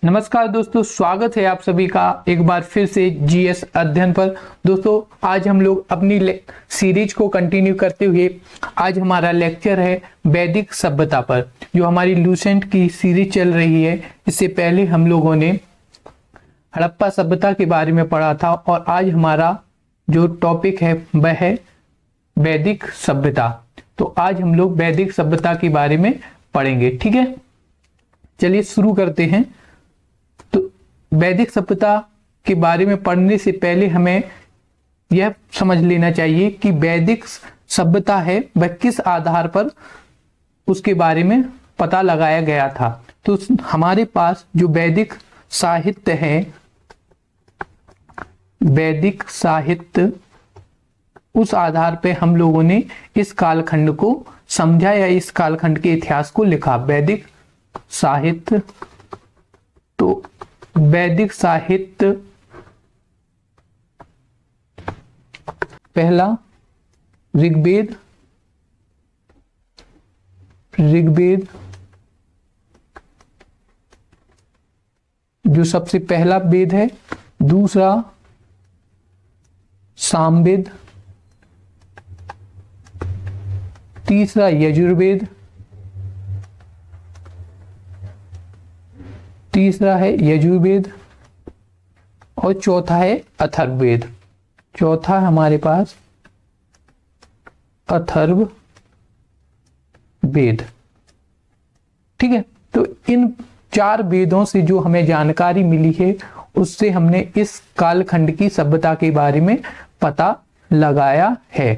नमस्कार दोस्तों, स्वागत है आप सभी का एक बार फिर से जीएस अध्ययन पर। दोस्तों आज हम लोग अपनी सीरीज को कंटिन्यू करते हुए आज हमारा लेक्चर है वैदिक सभ्यता पर, जो हमारी लूसेंट की सीरीज चल रही है। इससे पहले हम लोगों ने हड़प्पा सभ्यता के बारे में पढ़ा था और आज हमारा जो टॉपिक है वह है वैदिक सभ्यता। तो आज हम लोग वैदिक सभ्यता के बारे में पढ़ेंगे, ठीक है। चलिए शुरू करते हैं। तो वैदिक सभ्यता के बारे में पढ़ने से पहले हमें यह समझ लेना चाहिए कि वैदिक सभ्यता है वह किस आधार पर उसके बारे में पता लगाया गया था। तो हमारे पास जो वैदिक साहित्य है, वैदिक साहित्य, उस आधार पे हम लोगों ने इस कालखंड को समझा या इस कालखंड के इतिहास को लिखा। वैदिक साहित्य, तो वैदिक साहित्य पहला ऋग्वेद, जो सबसे पहला वेद है। दूसरा सामवेद, तीसरा यजुर्वेद, और चौथा है अथर्ववेद। चौथा हमारे पास अथर्ववेद, ठीक है। तो इन चार वेदों से जो हमें जानकारी मिली है उससे हमने इस कालखंड की सभ्यता के बारे में पता लगाया है,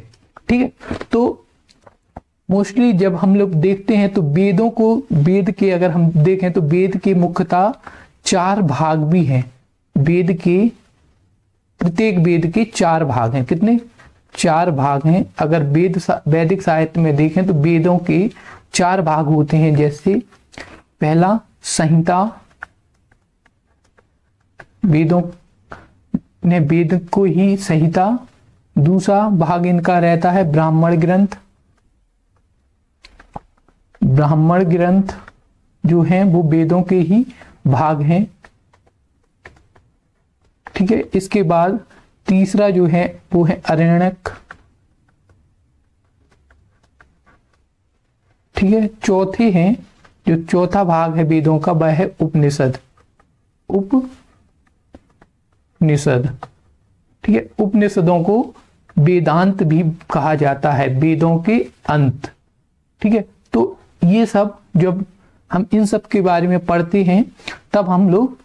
ठीक है। तो मोस्टली जब हम लोग देखते हैं तो वेदों को, वेद के अगर हम देखें तो वेद के मुख्यतः चार भाग भी हैं। वेद के प्रत्येक वेद के चार भाग हैं। कितने? चार भाग हैं। अगर वैदिक साहित्य में देखें तो वेदों के चार भाग होते हैं। जैसे पहला संहिता, वेदों ने वेद को ही संहिता। दूसरा भाग इनका रहता है ब्राह्मण ग्रंथ। ब्राह्मण ग्रंथ जो हैं वो वेदों के ही भाग हैं, ठीक है। इसके बाद तीसरा जो है वो है आरण्यक, ठीक है। चौथे हैं, जो चौथा भाग है वेदों का वह है उपनिषद, ठीक है। उपनिषदों को वेदांत भी कहा जाता है, वेदों के अंत, ठीक है। तो ये सब जब हम इन सब के बारे में पढ़ते हैं तब हम लोग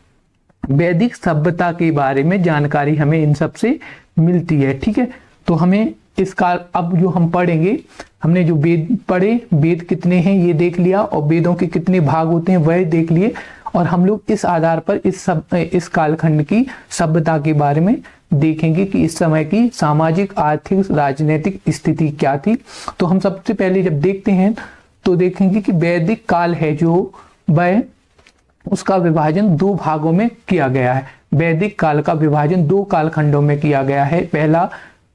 वैदिक सभ्यता के बारे में जानकारी हमें इन सब से मिलती है, ठीक है। तो हमें इसका अब जो हम पढ़ेंगे, हमने जो वेद पढ़े, वेद कितने हैं ये देख लिया और वेदों के कितने भाग होते हैं वह देख लिए, और हम लोग इस आधार पर इस कालखंड की सभ्यता के बारे में देखेंगे कि इस समय की सामाजिक, आर्थिक, राजनीतिक स्थिति क्या थी। तो हम सबसे पहले जब देखते हैं तो देखेंगे कि वैदिक काल है जो वह, उसका विभाजन दो भागों में किया गया है। वैदिक काल का विभाजन दो कालखंडों में किया गया है। पहला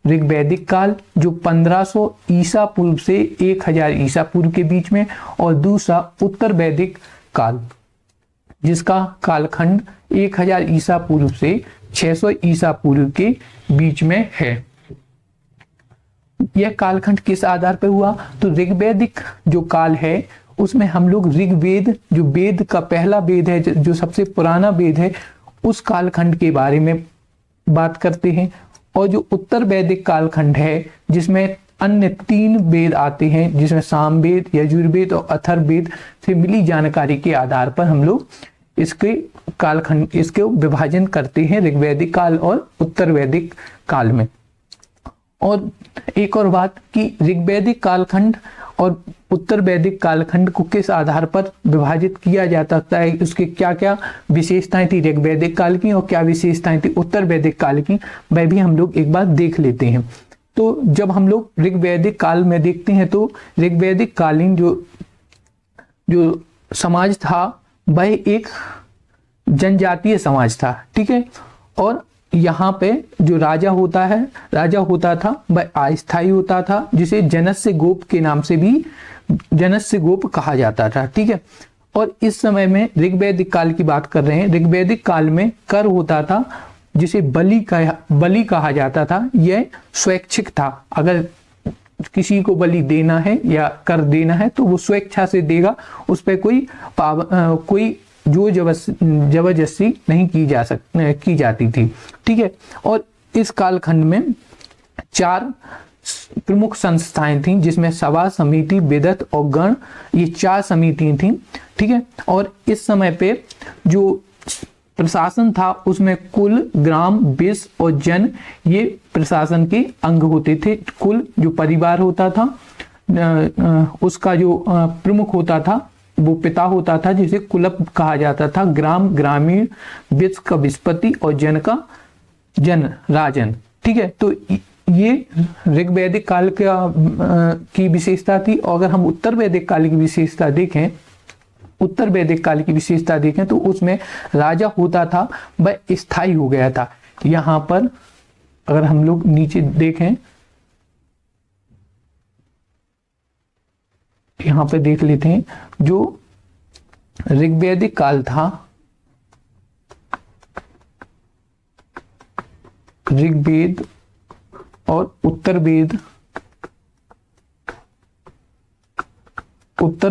ऋग्वैदिक काल जो 1500 ईसा पूर्व से 1000 ईसा पूर्व के बीच में, और दूसरा उत्तर वैदिक काल जिसका कालखंड 1000 ईसा पूर्व से 600 ईसा पूर्व के बीच में है। यह कालखंड किस आधार पर हुआ? तो ऋग्वैदिक जो काल है उसमें हम लोग ऋग्वेद, जो वेद का पहला वेद है, जो सबसे पुराना वेद है, उस कालखंड के बारे में बात करते हैं। और जो उत्तर वैदिक कालखंड है जिसमें अन्य तीन वेद आते हैं, जिसमें सामवेद, यजुर्वेद और अथर्ववेद से मिली जानकारी के आधार पर हम लोग इसके कालखंड, इसके विभाजन करते हैं ऋग्वैदिक काल और उत्तर वैदिक काल में। और एक और बात कि ऋग्वैदिक कालखंड और उत्तर वैदिक कालखंड को किस आधार पर विभाजित किया जा सकता है, उसके क्या क्या विशेषताएं थी ऋग्वैदिक काल की और क्या विशेषताएं थी उत्तर वैदिक काल की, वह भी हम लोग एक बार देख लेते हैं। तो जब हम लोग ऋग्वैदिक काल में देखते हैं तो ऋग्वैदिक कालीन जो समाज था वह एक जनजातीय समाज था, ठीक है। और यहाँ पे जो राजा होता था वह अस्थायी होता था, जिसे जनस्य गोप के नाम से भी जनस्य गोप कहा जाता था, ठीक है। और इस समय में ऋग्वैदिक काल की बात कर रहे हैं। ऋग्वैदिक काल में कर होता था जिसे बलि कहा जाता था। यह स्वैच्छिक था। अगर किसी को बलि देना है या कर देना है तो वो स्वेच्छा से देगा, उस पर कोई जो जबरदस्ती नहीं की जाती थी। ठीक है। और इस कालखंड में 4 प्रमुख संस्थाएं थीं, जिसमें सभा, समिति, विदत और गण, ये 4 समितियां थीं। ठीक है। और इस समय पे जो प्रशासन था उसमें कुल, ग्राम, विष और जन ये प्रशासन के अंग होते थे। कुल जो परिवार होता था, उसका जो प्रमुख होता था वो पिता होता था, जिसे कुलप कहा जाता था। ग्राम ग्रामीण, विष का विस्पति और जन का जन राजन। ठीक है। तो ये ऋग्वैदिक काल की विशेषता थी। और अगर हम उत्तर वैदिक काल की विशेषता देखें, उत्तर वैदिक काल की विशेषता देखें तो उसमें राजा होता था वह स्थायी हो गया था। यहां पर अगर हम लोग नीचे देखें, यहां पे देख लेते हैं, जो ऋग्वैदिक काल था, ऋग्वेद और उत्तर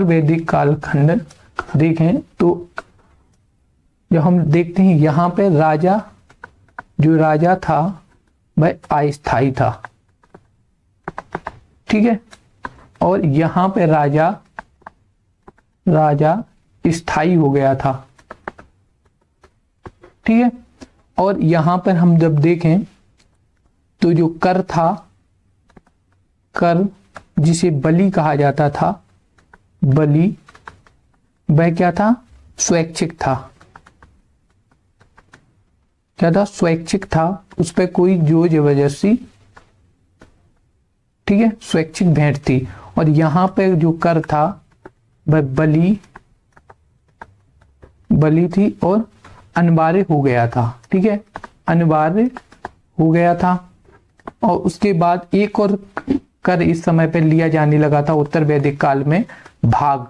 वैदिक कालखंड देखें तो जब हम देखते हैं यहां पे जो राजा था वह अस्थायी था। ठीक है। और यहां पे राजा स्थायी हो गया था। ठीक है। और यहां पर हम जब देखें तो जो कर था, कर जिसे बलि कहा जाता था, बलि वह क्या था? स्वैच्छिक था। क्या था? स्वैच्छिक था। उस पर कोई जोर जबरदस्ती, ठीक है, स्वैच्छिक भेंट थी। और यहां पे जो कर था वह बलि थी और अनिवार्य हो गया था। ठीक है। अनिवार्य हो गया था। और उसके बाद एक और कर इस समय पे लिया जाने लगा था उत्तर वैदिक काल में, भाग,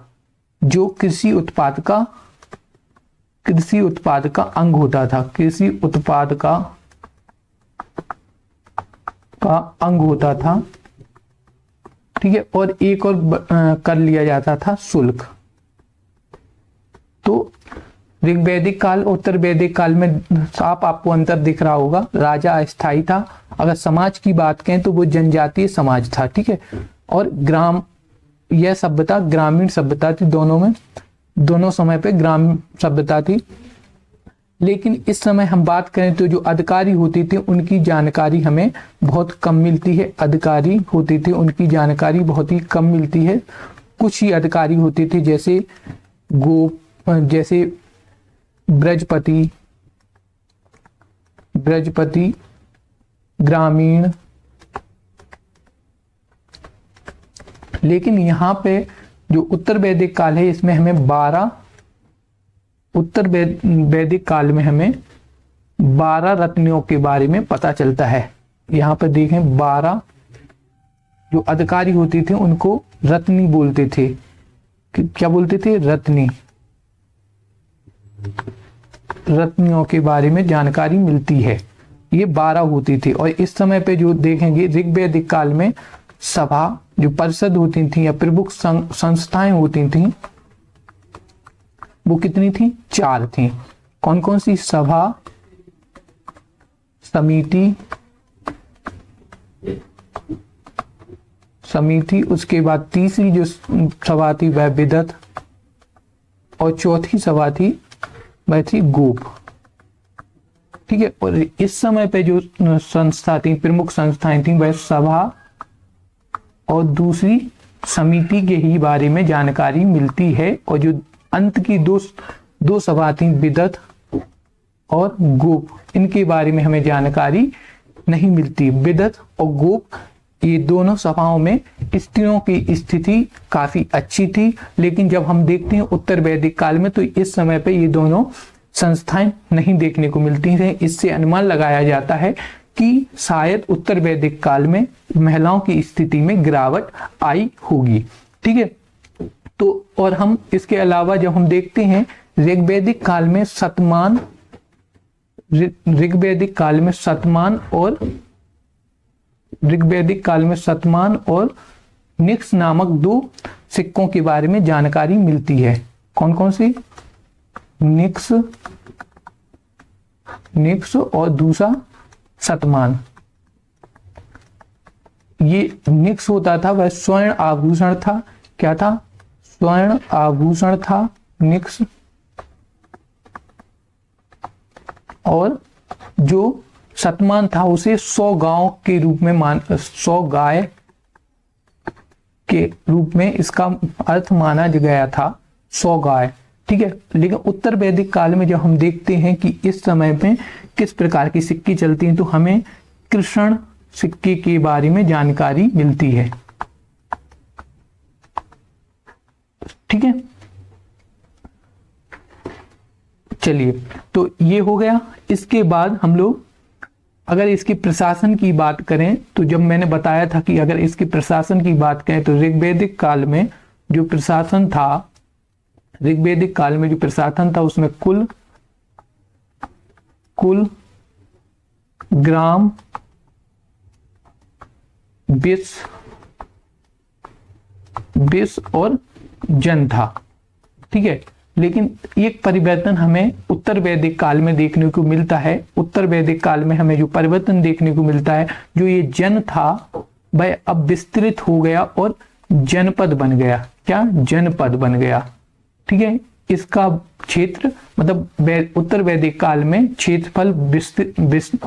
जो कृषि उत्पाद का अंग होता था। कृषि उत्पाद का अंग होता था। ठीक है। और एक और कर लिया जाता था शुल्क। तो ऋग्वैदिक काल उत्तर वैदिक काल में साफ आपको अंतर दिख रहा होगा। राजा अस्थायी था। अगर समाज की बात करें तो वो जनजातीय समाज था। ठीक है। और यह सभ्यता ग्रामीण सभ्यता थी। दोनों समय पे ग्रामीण सभ्यता थी। लेकिन इस समय हम बात करें तो जो अधिकारी होती थी उनकी जानकारी हमें बहुत कम मिलती है। अधिकारी होती थी उनकी जानकारी बहुत ही कम मिलती है। कुछ ही अधिकारी होते थे, जैसे जैसे ब्रजपति, ग्रामीण। लेकिन यहाँ पे जो उत्तर वैदिक काल है इसमें हमें उत्तर वैदिक काल में हमें 12 रत्नियों के बारे में पता चलता है। यहाँ पे देखें 12 जो अधिकारी होते थे उनको रत्नी बोलते थे। क्या बोलते थे? रत्नियों के बारे में जानकारी मिलती है। ये 12 होती थी। और इस समय पे जो देखेंगे ऋग्वैदिक काल में सभा, जो परिषद होती थी या प्रमुख संस्थाएं होती थी, वो कितनी थी? 4 थी। कौन कौन सी? सभा, समिति, उसके बाद तीसरी जो सभा थी वह विदत, और चौथी सभा थी वह थी गोप। ठीक है। और इस समय पे जो संस्था थी, प्रमुख संस्थाएं थी, वह सभा और दूसरी समिति के ही बारे में जानकारी मिलती है। और जो अंत की दो सभा थी, विदत और गोप, इनके बारे में हमें जानकारी नहीं मिलती। विदत और गोप, ये दोनों सभाओं में स्त्रियों की स्थिति काफी अच्छी थी। लेकिन जब हम देखते हैं उत्तर वैदिक काल में तो इस समय पे ये दोनों संस्थाएं नहीं देखने को मिलती हैं। इससे अनुमान लगाया जाता है कि शायद उत्तर वैदिक काल में महिलाओं की स्थिति में गिरावट आई होगी। ठीक है। तो और हम इसके अलावा जब हम देखते हैं ऋग्वैदिक काल में शतमान, ऋग्वैदिक काल में शतमान और निक्स नामक दो सिक्कों के बारे में जानकारी मिलती है। कौन कौन सी? निक्स और दूसरा शतमान। ये निक्स होता था वह स्वर्ण आभूषण था। क्या था? स्वर्ण आभूषण था निक्स। और जो शतमान था उसे 100 गांव के रूप में 100 गाय के रूप में इसका अर्थ माना गया था, 100 गाय। ठीक है। लेकिन उत्तर वैदिक काल में जब हम देखते हैं कि इस समय में किस प्रकार की सिक्की चलती हैं, तो हमें कृष्ण सिक्के के बारे में जानकारी मिलती है। ठीक है, चलिए, तो ये हो गया। इसके बाद हम लोग अगर इसकी प्रशासन की बात करें, तो जब मैंने बताया था कि अगर इसकी प्रशासन की बात करें तो ऋग्वैदिक काल में जो प्रशासन था उसमें कुल, ग्राम, विष और जन था। ठीक है। लेकिन एक परिवर्तन हमें उत्तर वैदिक काल में देखने को मिलता है। उत्तर वैदिक काल में हमें जो परिवर्तन देखने को मिलता है, जो ये जन था वह अब विस्तृत हो गया और जनपद बन गया। क्या? जनपद बन गया। ठीक है। इसका क्षेत्र मतलब उत्तर वैदिक काल में क्षेत्रफल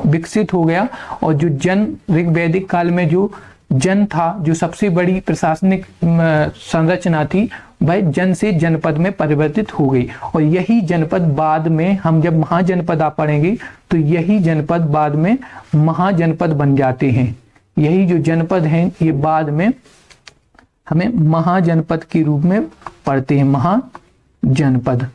विकसित हो गया, और जो जन ऋग्वैदिक काल में जो जन था, जो सबसे बड़ी प्रशासनिक संरचना थी, वह जन से जनपद में परिवर्तित हो गई। और यही जनपद बाद में हम जब महाजनपद आ पढ़ेंगे तो यही जनपद बाद में महाजनपद बन जाते हैं। यही जो जनपद हैं ये बाद में हमें महाजनपद के रूप में पढ़ते हैं, महाजनपद।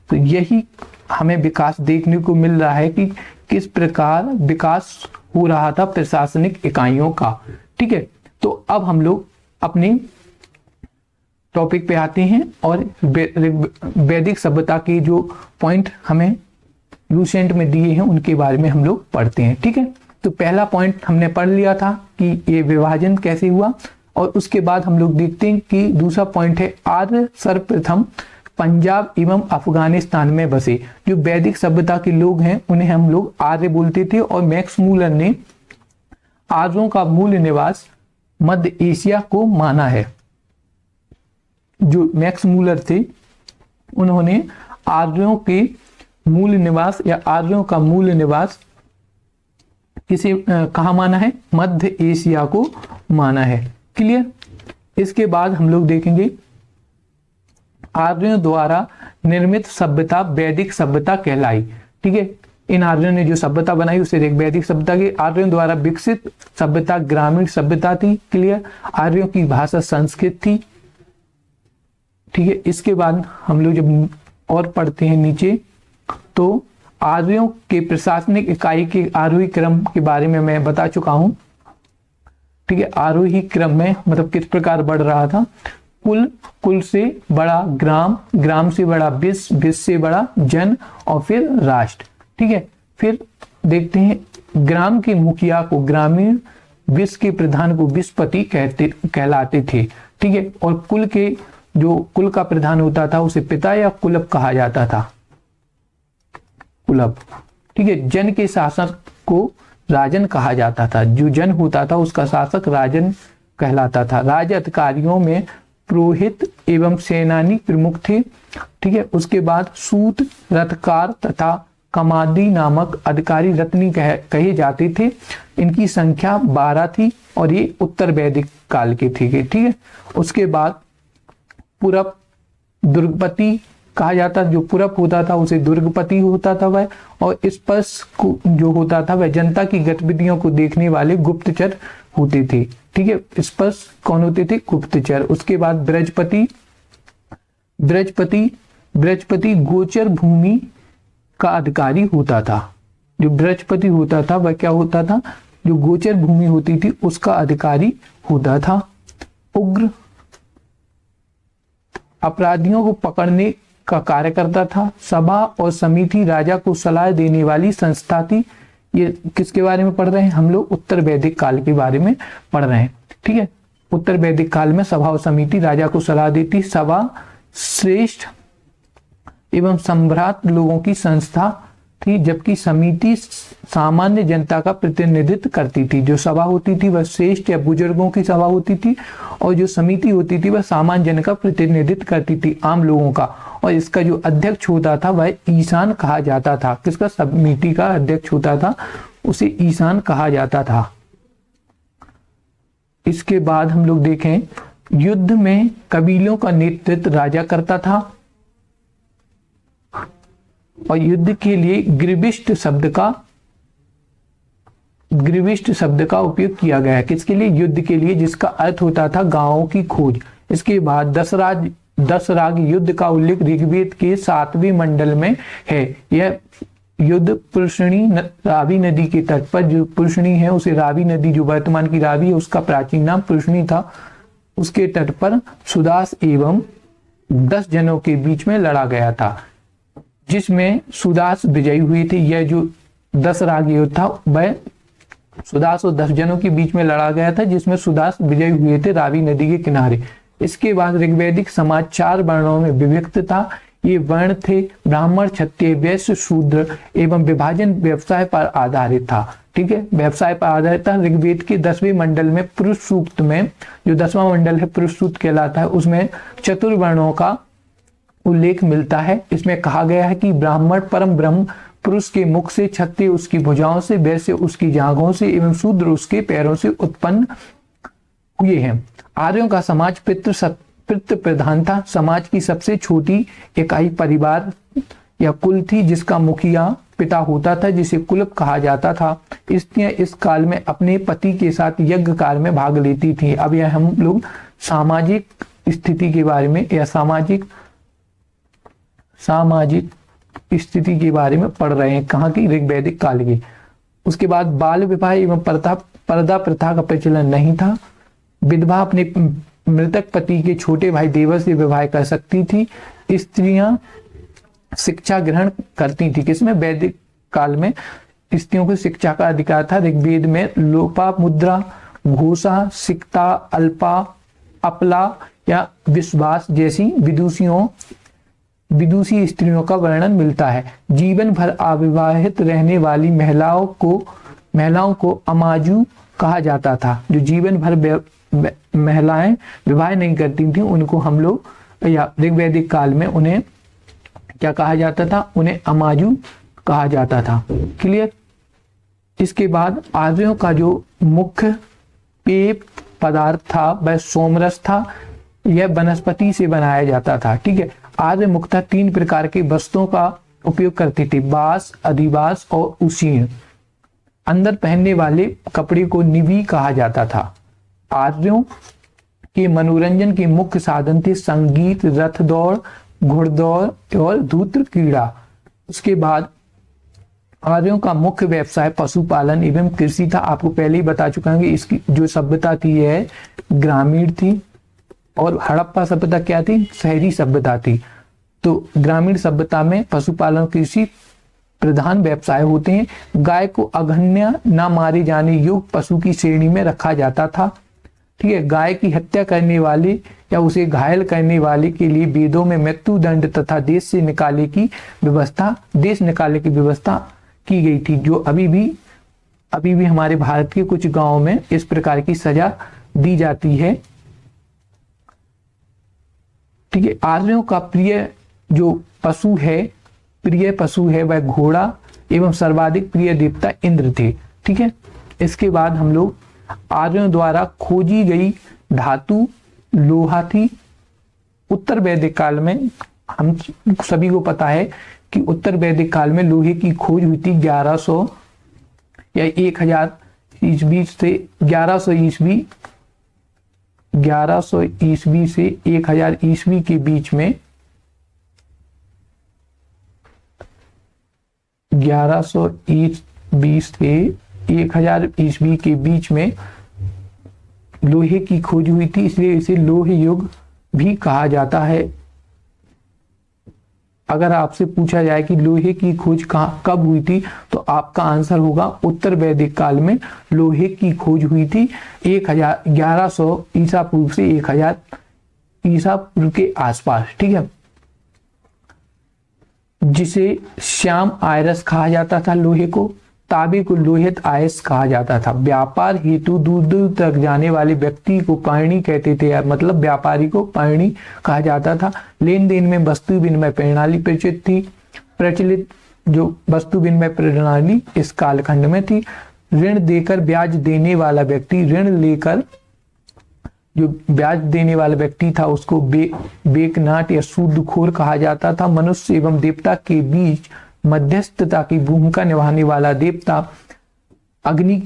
तो यही हमें विकास देखने को मिल रहा है कि किस प्रकार विकास हो रहा था प्रशासनिक इकाइयों का। ठीक है। तो अब हम लोग अपने टॉपिक पे आते हैं और वैदिक सभ्यता के जो पॉइंट हमें लूसेंट में दिए हैं उनके बारे में हम लोग पढ़ते हैं। ठीक है। तो पहला पॉइंट हमने पढ़ लिया था कि ये विभाजन कैसे हुआ, और उसके बाद हम लोग देखते हैं कि दूसरा पॉइंट है आर्य सर्वप्रथम पंजाब एवं अफगानिस्तान में बसे। जो वैदिक सभ्यता के लोग हैं उन्हें हम लोग आर्य बोलते थे, और मैक्स मूलर ने आर्यों का मूल निवास मध्य एशिया को माना है। जो मैक्स मूलर थे उन्होंने आर्यों के मूल निवास या आर्यों का मूल निवास किसे कहाँ माना है? मध्य एशिया को माना है। क्लियर। इसके बाद हम लोग देखेंगे आर्यों द्वारा निर्मित सभ्यता वैदिक सभ्यता कहलाई। ठीक है। इन आर्यों ने जो सभ्यता बनाई उसे वैदिक सभ्यता की। आर्यों द्वारा विकसित सभ्यता ग्रामीण सभ्यता थी। क्लियर। आर्यों की भाषा संस्कृत थी। ठीक है। इसके बाद हम लोग जब और पढ़ते हैं नीचे, तो आर्यों के प्रशासनिक इकाई के आरोही क्रम के बारे में मैं बता चुका हूं। ठीक है। आरोही क्रम में मतलब किस प्रकार बढ़ रहा था? कुल से बड़ा ग्राम, ग्राम से बड़ा विष, विष से बड़ा जन, और फिर राष्ट्र। ठीक है। फिर देखते हैं ग्राम के मुखिया को ग्रामीण, विष के प्रधान को विषपति कहलाते थे। ठीक है। और कुल का प्रधान होता था उसे पिता या कुलप कहा जाता था। कुलप। ठीक है। जन के शासक को राजन कहा जाता था। जो जन होता था उसका शासक राजन कहलाता था। राज्य अधिकारियों में पुरोहित एवं सेनानी प्रमुख थे। ठीक है। उसके बाद सूत, रथकार तथा कमादी नामक अधिकारी रत्नी कहे जाते थे। इनकी संख्या 12 थी और ये उत्तर वैदिक काल के थे। ठीक है। उसके बाद पुरप, दुर्गपति कहा जाता, जो पुरप होता था उसे दुर्गपति होता था वह, और स्पर्श जो होता था वह जनता की गतिविधियों को देखने वाले गुप्तचर होते थे। ठीक है। स्पर्श कौन होते थे? गुप्तचर। उसके बाद ब्रजपति गोचर भूमि का अधिकारी होता था। जो ब्रजपति होता था वह क्या होता था? जो गोचर भूमि होती थी उसका अधिकारी होता था। अपराधियों को पकड़ने का कार्य करता था। सभा और समिति राजा को सलाह देने वाली संस्था थी। ये किसके बारे में पढ़ रहे हैं हम लोग? उत्तर वैदिक काल के बारे में पढ़ रहे हैं। ठीक है, उत्तर वैदिक काल में सभा और समिति राजा को सलाह देती। सभा श्रेष्ठ एवं सम्राट लोगों की संस्था थी, जबकि समिति सामान्य जनता का प्रतिनिधित्व करती थी। जो सभा होती थी वह श्रेष्ठ या बुजुर्गों की सभा होती थी, और जो समिति होती थी वह सामान्य जन का प्रतिनिधित्व करती थी, आम लोगों का। और इसका जो अध्यक्ष होता था वह ईशान कहा जाता था। किसका? समिति का अध्यक्ष होता था, उसे ईशान कहा जाता था। इसके बाद हम लोग देखें, युद्ध में कबीलों का नेतृत्व राजा करता था, और युद्ध के लिए ग्रीविष्ट शब्द का उपयोग किया गया है। किसके लिए? युद्ध के लिए, जिसका अर्थ होता था गांवों की खोज। इसके बाद 10 राग युद्ध का उल्लेख ऋग्वेद के 7वें मंडल में है। यह युद्ध पुरुषणी रावी नदी के तट पर, जो पुरुषणी है उसे रावी नदी, जो वर्तमान की रावी है उसका प्राचीन नाम पुरुषणी था, उसके तट पर सुदास एवं 10 जनों के बीच में लड़ा गया था, जिसमें सुदास विजयी हुए थे। यह जो 10 राग युद्ध था वह सुदास और 10 जनों के बीच में लड़ा गया था, जिसमें सुदास विजयी हुए थे रावी नदी के किनारे। इसके बाद ऋग्वैदिक समाज 4 वर्णों में विभक्त था। ये वर्ण थे ब्राह्मण, क्षत्रिय, वैश्य, शूद्र, एवं विभाजन व्यवसाय पर आधारित था। ठीक है, व्यवसाय पर आधारित था। ऋग्वेद के 10वें मंडल में पुरुष सूक्त में, जो 10वां मंडल है पुरुष सूक्त कहलाता है, उसमें चतुर्वर्णों का उल्लेख मिलता है। इसमें कहा गया है कि ब्राह्मण परम ब्रह्म पुरुष के मुख से, क्षत्रिय उसकी भुजाओं से, वैश्य उसकी जांघों से एवं शूद्र उसके पैरों से उत्पन्न हुए हैं। आर्यों का समाज पितृ प्रधान था। समाज की सबसे छोटी इकाई परिवार या कुल थी, जिसका मुखिया पिता होता था, जिसे कुलप कहा जाता था। स्त्रियां इस काल में अपने पति के साथ यज्ञ कार्य में भाग लेती थी। अब यह हम लोग सामाजिक स्थिति के बारे में या सामाजिक स्थिति के बारे में पढ़ रहे हैं। कहाँ की? ऋग्वैदिक काल की। उसके बाद बाल विवाह एवं पर्दा प्रथा का प्रचलन नहीं था। विधवा अपने मृतक पति के छोटे भाई देवर से विवाह कर सकती थी। स्त्रियां शिक्षा ग्रहण करती थी। किसमें? वैदिक काल में स्त्रियों को शिक्षा का अधिकार था। ऋग्वेद में लोपा मुद्रा, घोषा, सिक्ता, अल्पा, अपला या विश्वास जैसी विदुषी स्त्रियों का वर्णन मिलता है। जीवन भर अविवाहित रहने वाली महिलाओं को अमाजू कहा जाता था। जो जीवन भर महिलाएं विवाह नहीं करती थी, उनको हम लोग या ऋग्वैदिक काल में उन्हें क्या कहा जाता था? उन्हें अमाजू कहा जाता था। क्लियर? इसके बाद आर्यों का जो मुख्य पेय पदार्थ था वह सोमरस था। यह वनस्पति से बनाया जाता था। ठीक है, आर्य मुख्यतः 3 प्रकार की वस्त्रों का उपयोग करती थी: बास, अधिवास और उसीन। अंदर पहनने वाले कपड़े को निवी कहा जाता था। आर्यों के मनोरंजन के मुख्य साधन थे संगीत, रथ दौड़, घुड़दौड़ और धूत्र क्रीड़ा। उसके बाद आर्यों का मुख्य व्यवसाय पशुपालन एवं कृषि था। आपको पहले ही बता चुका हूं कि इसकी जो सभ्यता थी यह ग्रामीण थी, और हड़प्पा सभ्यता क्या थी? शहरी सभ्यता थी। तो ग्रामीण सभ्यता में पशुपालन कृषि प्रधान व्यवसाय होते हैं। गाय को अघन्य न मारे जाने योग्य पशु की श्रेणी में रखा जाता था। ठीक है, गाय की हत्या करने वाले या उसे घायल करने वाले के लिए वेदों में मृत्यु दंड तथा देश निकालने की व्यवस्था की गई थी, जो अभी भी हमारे भारत के कुछ गांवों में इस प्रकार की सजा दी जाती है। ठीक है, आर्यों का प्रिय पशु है वह घोड़ा एवं सर्वाधिक प्रिय देवता इंद्र थे। ठीक है, इसके बाद हम लोग आर्यों द्वारा खोजी गई धातु लोहा थी। उत्तर वैदिक काल में हम सभी को पता है कि उत्तर वैदिक काल में लोहे की खोज हुई थी 1100 या 1000 ईस्वी से 1100 ईस्वी से 1000 ईस्वी के बीच में 1100 ईस्वी से 1000 ईस्वी के बीच में लोहे की खोज हुई थी, इसलिए इसे लोह युग भी कहा जाता है। अगर आपसे पूछा जाए कि लोहे की खोज कब हुई थी, तो आपका आंसर होगा उत्तर वैदिक काल में लोहे की खोज हुई थी 1100 ईसा पूर्व से 1000 ईसा पूर्व के आसपास। ठीक है, जिसे श्याम आयरस कहा जाता था लोहे को, तांबे को लोहित आयस कहा जाता था। व्यापार हेतु दूर दूर तक जाने वाले व्यक्ति को पायणी कहते थे, मतलब व्यापारी को पायणी कहा जाता था। लेन देन में वस्तु विनिमय प्रणाली प्रचलित जो वस्तु विनिमय प्रणाली इस कालखंड में थी। ऋण देकर ब्याज देने वाला व्यक्ति, ऋण लेकर जो ब्याज देने वाला व्यक्ति था उसको बेकनाट या सूदखोर कहा जाता था। मनुष्य एवं देवता के बीच मध्यस्थता की भूमिका निभाने वाला देवता अग्नि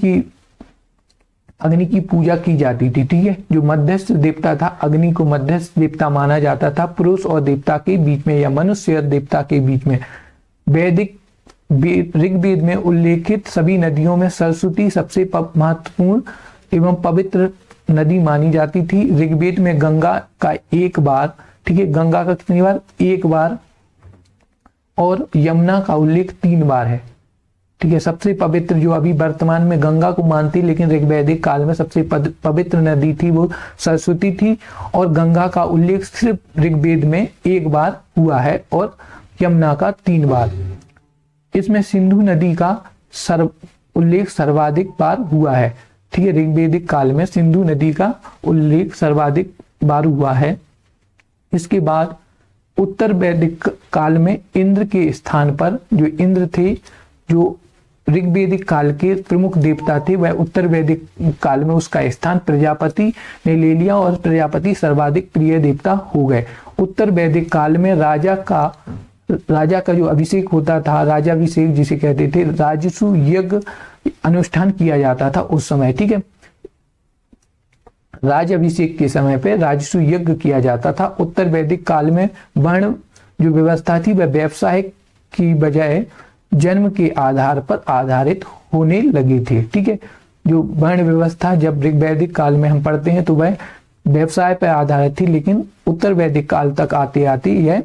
की पूजा की जाती थी। ठीक है, जो मध्यस्थ देवता था अग्नि को मध्यस्थ देवता माना जाता था पुरुष और देवता के बीच में या मनुष्य और देवता के बीच में। वैदिक ऋग्वेद में उल्लेखित सभी नदियों में सरस्वती सबसे महत्वपूर्ण एवं पवित्र नदी मानी जाती थी। ऋग्वेद में गंगा का एक बार, ठीक है, गंगा का कितनी बार? एक बार, और यमुना का उल्लेख 3 बार है। ठीक है, सबसे पवित्र जो अभी वर्तमान में गंगा को मानती, लेकिन ऋग्वैदिक काल में सबसे पवित्र नदी थी वो सरस्वती थी, और गंगा का उल्लेख सिर्फ ऋग्वेद में 1 बार हुआ है और यमुना का 3 बार। इसमें सिंधु नदी का उल्लेख सर्वाधिक बार हुआ है। ठीक है, ऋग्वैदिक काल में सिंधु नदी का उल्लेख सर्वाधिक बार हुआ है। इसके बाद उत्तर वैदिक काल में इंद्र के स्थान पर जो इंद्र थे, जो ऋग्वैदिक काल के प्रमुख देवता थे, वह उत्तर वैदिक काल में उसका स्थान प्रजापति ने ले लिया और प्रजापति सर्वाधिक प्रिय देवता हो गए। उत्तर वैदिक काल में राजा का जो अभिषेक होता था, राजाभिषेक जिसे कहते थे, राजसु यज्ञ अनुष्ठान किया जाता था उस समय। ठीक है, राज अभिषेक के समय पे राजसु यज्ञ किया जाता था। उत्तर वैदिक काल में वर्ण जो व्यवस्था थी वह व्यवसाय की बजाय जन्म के आधार पर आधारित होने लगी थी। ठीक है, जो वर्ण व्यवस्था जब ऋग्वैदिक काल में हम पढ़ते हैं तो वह व्यवसाय पर आधारित थी, लेकिन उत्तर वैदिक काल तक आते आते यह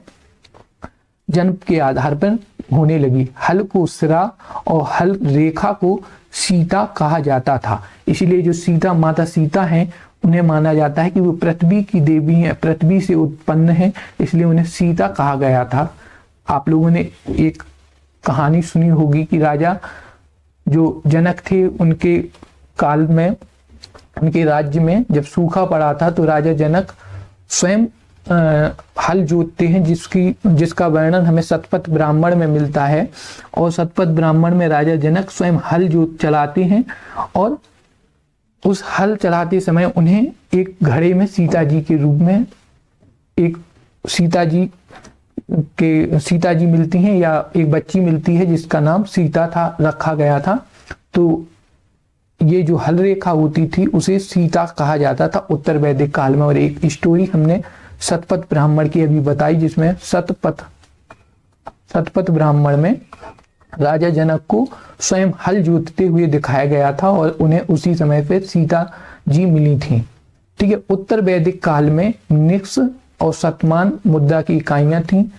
जन्म के आधार पर होने लगी। हल को सिरा और हल रेखा को सीता कहा जाता था। इसीलिए जो सीता, माता सीता हैं, उन्हें माना जाता है कि वो पृथ्वी की देवी हैं, पृथ्वी से उत्पन्न हैं, इसलिए उन्हें सीता कहा गया था। आप लोगों ने एक कहानी सुनी होगी कि राजा जो जनक थे, उनके काल में, उनके राज्य में जब सूखा पड़ा था तो राजा जनक स्वयं हल जोतते हैं, जिसका वर्णन हमें शतपथ ब्राह्मण में मिलता है। और शतपथ ब्राह्मण में राजा जनक स्वयं हल जोत चलाते हैं, और उस हल चलाते समय उन्हें एक घड़े में सीता जी के रूप में एक सीता जी मिलती हैं, या एक बच्ची मिलती है जिसका नाम सीता था, रखा गया था। तो ये जो हल रेखा होती थी उसे सीता कहा जाता था उत्तर वैदिक काल में। और एक स्टोरी हमने शतपथ ब्राह्मण की अभी बताई, जिसमें शतपथ ब्राह्मण में राजा जनक को स्वयं हल जोतते हुए दिखाया गया था और उन्हें उसी समय पे सीता जी मिली थी। ठीक है, उत्तर वैदिक काल में निक्ष और शतमान मुद्रा की इकाइयां थी,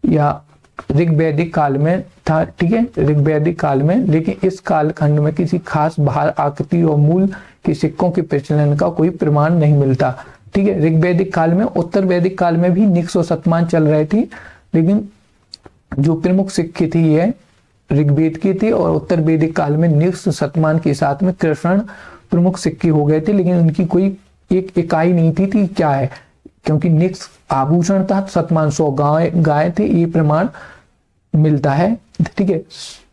या ऋग्वैदिक काल में था। ठीक है, ऋग्वैदिक काल में, लेकिन इस कालखंड में किसी खास भार आकृति और मूल के सिक्कों के प्रचलन का कोई प्रमाण नहीं मिलता। ठीक है, ऋग्वैदिक काल में, उत्तर वैदिक काल में भी निक्ष और शतमान चल रहे थे, लेकिन जो प्रमुख सिक्के थे ये ऋग्वेद के थे, और उत्तर वैदिक काल में निक्ष शतमान के साथ में कृष्ण प्रमुख सिक्के हो गए थे, लेकिन उनकी कोई एक इकाई नहीं थी क्या है, क्योंकि निक्ष आभूषण था, शतमान 100 गाय थे, ये प्रमाण मिलता है। ठीक है,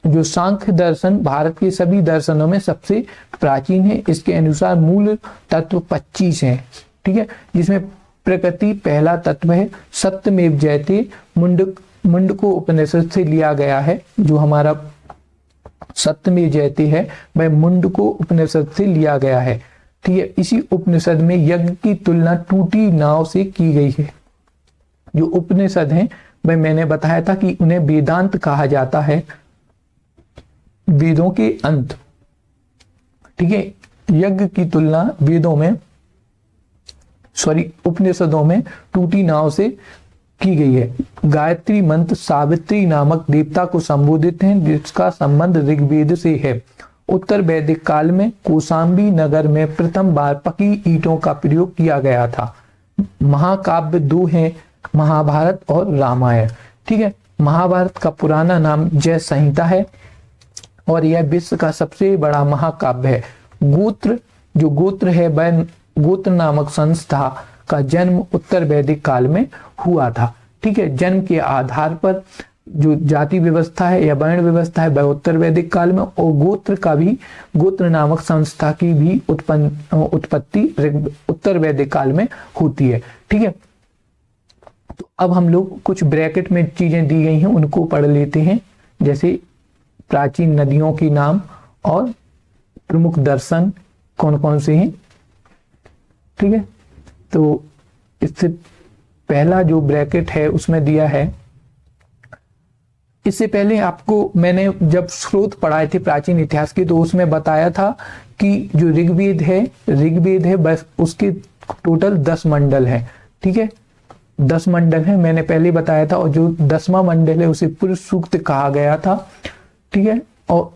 जो सांख्य दर्शन भारत के सभी दर्शनों में सबसे प्राचीन है। इसके अनुसार मूल तत्व 25 है। ठीक है, जिसमें प्रकृति पहला तत्व है, सत्यमेव जयते मुंडको उपनिषद से लिया गया है। जो हमारा सत्यमेव जयते है वह मुंडको उपनिषद से लिया गया है। ठीक है, इसी उपनिषद में यज्ञ की तुलना टूटी नाव से की गई है। जो उपनिषद हैं वह मैंने बताया था कि उन्हें वेदांत कहा जाता है, वेदों के अंत। ठीक है, यज्ञ की तुलना उपनिषदों में टूटी नाव से की गई है। गायत्री मंत्र सावित्री नामक देवता को संबोधित है, जिसका संबंध ऋग्वेद से है। उत्तर वैदिक काल में कौशाम्बी नगर में प्रथम बार पकी ईंटों का प्रयोग किया गया था। महाकाव्य दो हैं, महाभारत और रामायण। ठीक है, महाभारत का पुराना नाम जय संहिता है और यह विश्व का सबसे बड़ा महाकाव्य है। गोत्र है वह गोत्र नामक संस्था का जन्म उत्तर वैदिक काल में हुआ था। ठीक है, जन्म के आधार पर जो जाति व्यवस्था है या वर्ण व्यवस्था है वह उत्तर वैदिक काल में, और गोत्र नामक संस्था की भी उत्पत्ति उत्तर वैदिक काल में होती है। ठीक है, तो अब हम लोग कुछ ब्रैकेट में चीजें दी गई हैं उनको पढ़ लेते हैं, जैसे प्राचीन नदियों के नाम और प्रमुख दर्शन कौन कौन से हैं। ठीक है, तो इससे पहला जो ब्रैकेट है उसमें दिया है, इससे पहले आपको मैंने जब स्रोत पढ़ाए थे प्राचीन इतिहास के तो उसमें बताया था कि जो ऋग्वेद है बस उसके टोटल 10 मंडल है। ठीक है, 10 मंडल है मैंने पहले बताया था, और जो 10वां मंडल है उसे पुरुष सूक्त कहा गया था। ठीक है, और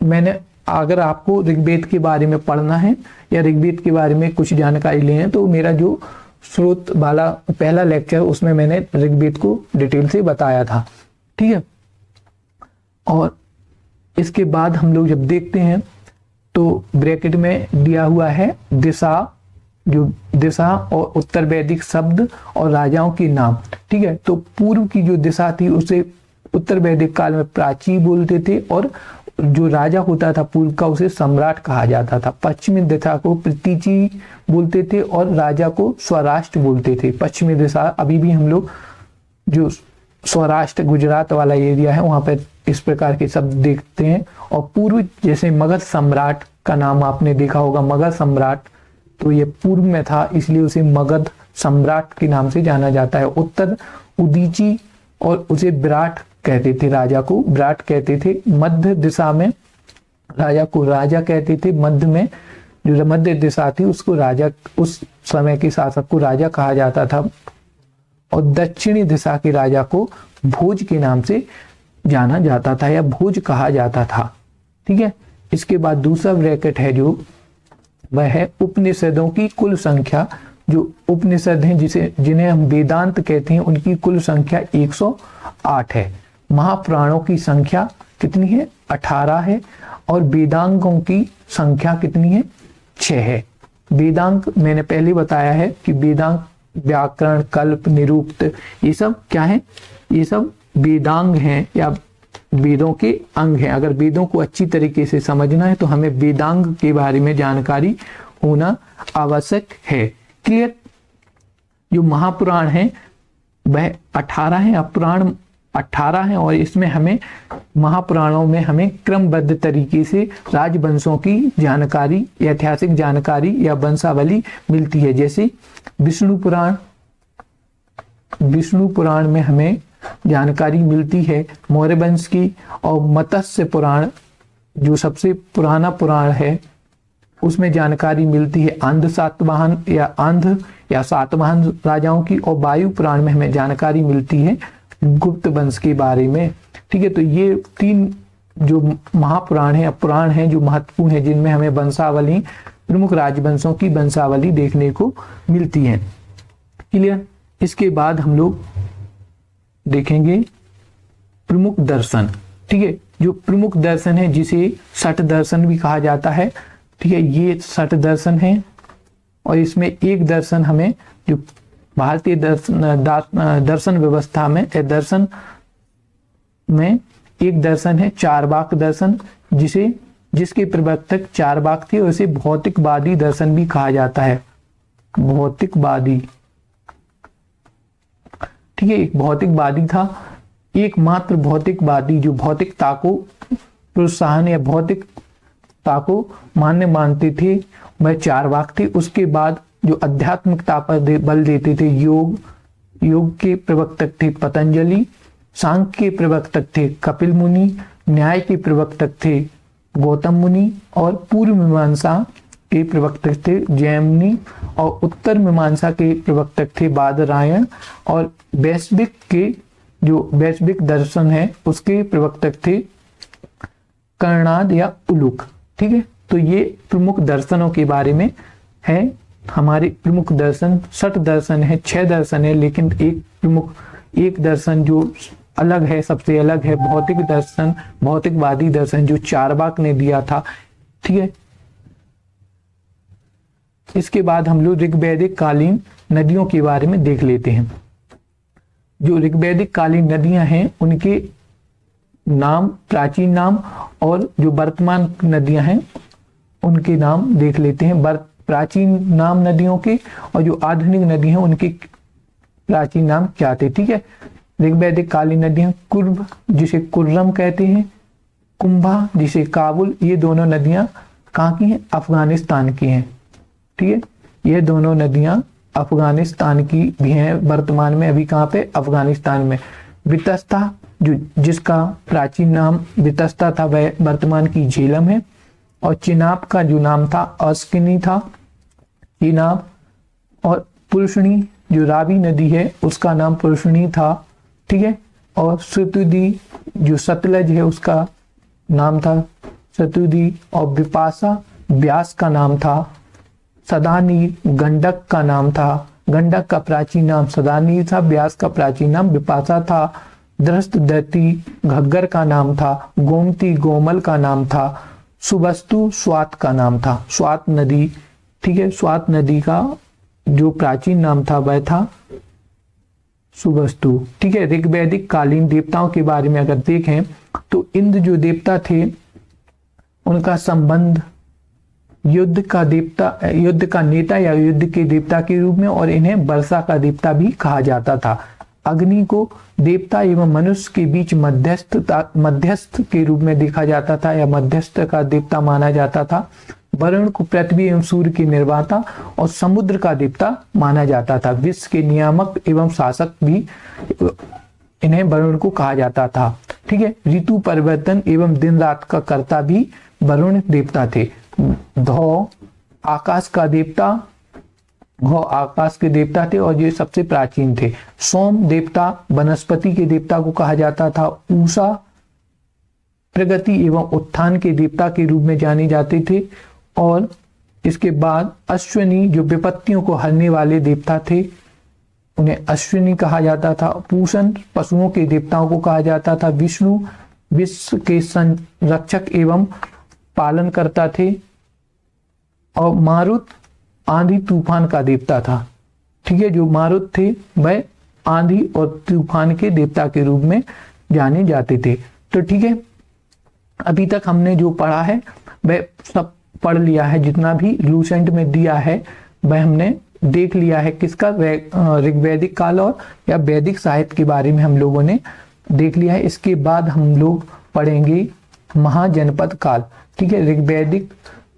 मैंने अगर आपको ऋग्वेद के बारे में पढ़ना है या ऋग्वेद के बारे में कुछ जानकारी लेनी है तो मेरा जो स्रोत वाला पहला लेक्चर उसमें मैंने ऋग्वेद को डिटेल से बताया था। ठीक है, और इसके बाद हम लोग जब देखते हैं तो ब्रैकेट में दिया हुआ है दिशा और उत्तर वैदिक शब्द और राजाओं के नाम। ठीक है, तो पूर्व की जो दिशा थी उसे उत्तर वैदिक काल में प्राची बोलते थे, और जो राजा होता था पूर्व का उसे सम्राट कहा जाता था। पश्चिमी दिशा को प्रतीची बोलते थे और राजा को स्वराष्ट्र बोलते थे। पश्चिमी दिशा अभी भी हम लोग जो स्वराष्ट्र गुजरात वाला एरिया है वहां पर इस प्रकार के शब्द देखते हैं। और पूर्व जैसे मगध सम्राट का नाम आपने देखा होगा, मगध सम्राट, तो ये पूर्व में था इसलिए उसे मगध सम्राट के नाम से जाना जाता है। उत्तर उदीची और उसे विराट कहते थे, राजा को विराट कहते थे। मध्य दिशा में राजा को राजा कहते थे, मध्य में जो मध्य दिशा थी उसको राजा, उस समय के शासक को राजा कहा जाता था। और दक्षिणी दिशा के राजा को भोज के नाम से जाना जाता था या भोज कहा जाता था। ठीक है, इसके बाद दूसरा ब्रैकेट है जो वह है उपनिषदों की कुल संख्या। जो उपनिषद हैं जिन्हें हम वेदांत कहते हैं उनकी कुल संख्या 108 है। महापुराणों की संख्या कितनी है? 18 है। और वेदांगों की संख्या कितनी है? 6 है। वेदांग मैंने पहले बताया है कि वेदांग व्याकरण, कल्प, निरुक्त, ये सब क्या है? ये सब वेदांग हैं या वेदों के अंग हैं। अगर वेदों को अच्छी तरीके से समझना है तो हमें वेदांग के बारे में जानकारी होना आवश्यक है। क्लियर? जो महापुराण है वह 18 है, पुराण 18 है, और इसमें हमें महापुराणों में हमें क्रमबद्ध तरीके से राजवंशों की जानकारी, ऐतिहासिक जानकारी या वंशावली मिलती है। जैसे विष्णु पुराण में हमें जानकारी मिलती है मौर्य वंश की, और मत्स्य पुराण जो सबसे पुराना पुराण है उसमें जानकारी मिलती है आंध्र सातवाहन राजाओं की, और वायु पुराण में हमें जानकारी मिलती है गुप्त वंश के बारे में। ठीक है, तो ये 3 जो महापुराण है, पुराण है जो महत्वपूर्ण है, जिनमें हमें वंशावली, प्रमुख राजवंशों की वंशावली देखने को मिलती है। क्लियर? इसके बाद हम लोग देखेंगे प्रमुख दर्शन। ठीक है, जो प्रमुख दर्शन है जिसे षट दर्शन भी कहा जाता है। ठीक है, ये षट दर्शन है, और इसमें एक दर्शन हमें जो भारतीय दर्शन व्यवस्था में दर्शन में एक दर्शन है चारवाक दर्शन, जिसके प्रवर्तक चारवाक थे, और इसे भौतिकवादी दर्शन भी कहा जाता है। भौतिकवादी, ठीक है, एक भौतिकवादी था, एकमात्र भौतिकवादी जो भौतिकता को प्रोत्साहन या भौतिकता को मानते थे वह चारवाक थे। उसके बाद जो आध्यात्मिकता पर बल देते थे, योग के प्रवर्तक थे पतंजलि, सांख्य के प्रवर्तक थे कपिल मुनि, न्याय के प्रवर्तक थे गौतम मुनि, और पूर्व मीमांसा के प्रवर्तक थे जैमिनी, और उत्तर मीमांसा के प्रवर्तक थे बादरायण, और वैश्विक के जो वैश्विक दर्शन है उसके प्रवर्तक थे कर्णाद या उलूक। ठीक है, तो ये प्रमुख दर्शनों के बारे में है। हमारे प्रमुख दर्शन 60 दर्शन है, 6 दर्शन है, लेकिन एक दर्शन जो अलग है, सबसे अलग है भौतिक दर्शन, भौतिकवादी दर्शन जो चारवाक ने दिया था। ठीक है, इसके बाद हम लोग ऋग्वैदिक कालीन नदियों के बारे में देख लेते हैं। जो ऋग्वैदिक कालीन नदियां हैं उनके नाम, प्राचीन नाम, और जो वर्तमान नदियां हैं उनके नाम देख लेते हैं। प्राचीन नाम नदियों के, और जो आधुनिक नदी हैं उनके प्राचीन नाम क्या थे। ठीक है, ऋग्वैदिक कालीन नदियां कुर्ब जिसे कुर्रम कहते हैं, कुंभा जिसे काबुल, ये दोनों नदियां कहाँ की हैं? अफगानिस्तान की हैं। ठीक है, ये दोनों नदियां अफगानिस्तान की भी हैं वर्तमान में, अभी कहाँ पे? अफगानिस्तान में। वितस्ता जिसका प्राचीन नाम वितस्ता था वह वर्तमान की झेलम है, और चिनाब का जो नाम था अस्किनी था, चिनाब, और पुरुषणी जो रावी नदी है उसका नाम पुरुषणी था। ठीक है, और सतुदी जो सतलज है उसका नाम था सतुदी, और विपाशा व्यास का नाम था। सदानीर गंडक का नाम था, गंडक का प्राचीन नाम सदानीर था, व्यास का प्राचीन नाम विपाशा था। दृष्टदती घग्गर का नाम था, गोमती गोमल का नाम था, सुबस्तु स्वात का नाम था, स्वात नदी। ठीक है, स्वात नदी का जो प्राचीन नाम था वह था सुबस्तु। ठीक है, ऋग्वैदिक कालीन देवताओं के बारे में अगर देखें तो इंद्र जो देवता थे उनका संबंध युद्ध का देवता, युद्ध का नेता या युद्ध के देवता के रूप में, और इन्हें वर्षा का देवता भी कहा जाता था। अग्नि को देवता एवं मनुष्य के बीच मध्यस्थ के रूप में देखा जाता था या मध्यस्थ का देवता माना जाता था। वरुण को पृथ्वी एवं सूर्य के निर्माता और समुद्र का देवता माना जाता था। विश्व के नियामक एवं शासक भी इन्हें वरुण को कहा जाता था। ठीक है, ऋतु परिवर्तन एवं दिन रात का कर्ता भी वरुण देवता थे। धौ आकाश का देवता, घौ आकाश के देवता थे और ये सबसे प्राचीन थे। सोम देवता वनस्पति के देवता को कहा जाता था। ऊषा प्रगति एवं उत्थान के देवता के रूप में जाने जाते थे। और इसके बाद अश्विनी जो विपत्तियों को हरने वाले देवता थे, उन्हें अश्विनी कहा जाता था। पूषण पशुओं के देवताओं को कहा जाता था। विष्णु विश्व के संरक्षक एवं पालन करता थे। और मारुत आंधी तूफान का देवता था। ठीक है, जो मारुत थे वह आंधी और तूफान के देवता के रूप में जाने जाते थे। तो ठीक है, अभी तक हमने जो पढ़ा है वह सब पढ़ लिया है, जितना भी लूसेंट में दिया है वह हमने देख लिया है। किसका? ऋग्वैदिक काल और या वैदिक साहित्य के बारे में हम लोगों ने देख लिया है। इसके बाद हम लोग पढ़ेंगे महाजनपद काल। ठीक है, ऋग्वैदिक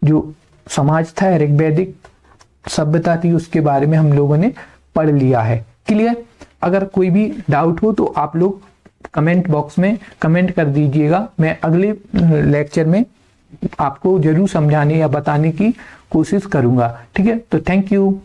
जो समाज था, ऋग्वैदिक सभ्यता थी, उसके बारे में हम लोगों ने पढ़ लिया है। क्लियर? अगर कोई भी डाउट हो तो आप लोग कमेंट बॉक्स में कमेंट कर दीजिएगा। मैं अगले लेक्चर में आपको जरूर समझाने या बताने की कोशिश करूंगा। ठीक है, तो थैंक यू।